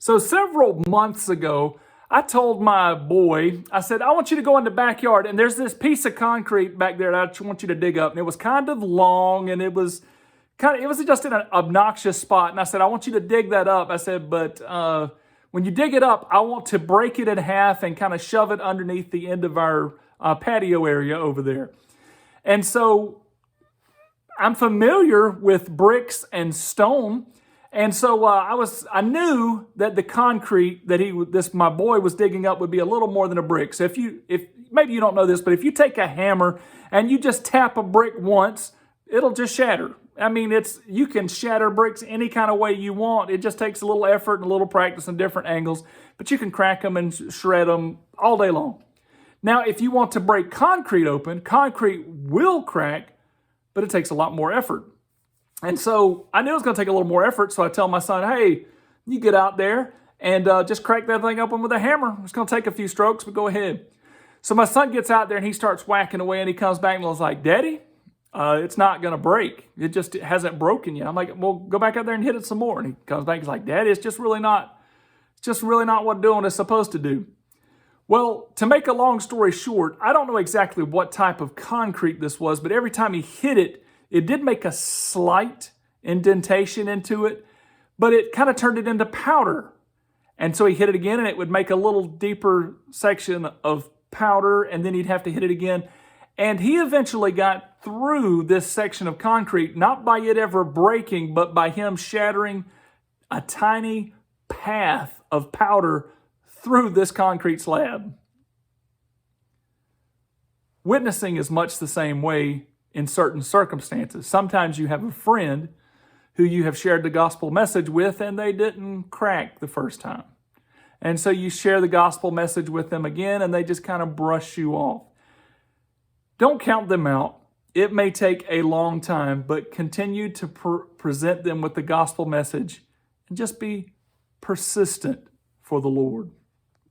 So several months ago, I told my boy, I said, I want you to go in the backyard, and there's this piece of concrete back there that I want you to dig up. And it was kind of long, and it was just in an obnoxious spot. And I said, I want you to dig that up. I said, but when you dig it up, I want to break it in half and kind of shove it underneath the end of our patio area over there. And so I'm familiar with bricks and stone. And so I knew that the concrete that my boy was digging up would be a little more than a brick. So if maybe you don't know this, but if you take a hammer and you just tap a brick once, it'll just shatter. I mean, you can shatter bricks any kind of way you want. It just takes a little effort and a little practice and different angles, but you can crack them and shred them all day long. Now, if you want to break concrete open, concrete will crack, but it takes a lot more effort. And so I knew it was going to take a little more effort, so I tell my son, hey, you get out there and just crack that thing open with a hammer. It's going to take a few strokes, but go ahead. So my son gets out there and he starts whacking away, and he comes back and was like, Daddy, it's not going to break. It hasn't broken yet. I'm like, well, go back out there and hit it some more. And he comes back and he's like, Daddy, it's just really not what doing is supposed to do. Well, to make a long story short, I don't know exactly what type of concrete this was, but every time he hit it, it did make a slight indentation into it, but it kind of turned it into powder. And so he hit it again, and it would make a little deeper section of powder, and then he'd have to hit it again. And he eventually got through this section of concrete, not by it ever breaking, but by him shattering a tiny path of powder through this concrete slab. Witnessing is much the same way in certain circumstances. Sometimes you have a friend who you have shared the gospel message with, and they didn't crack the first time. And so you share the gospel message with them again, and they just kind of brush you off. Don't count them out. It may take a long time, but continue to present them with the gospel message and just be persistent for the Lord.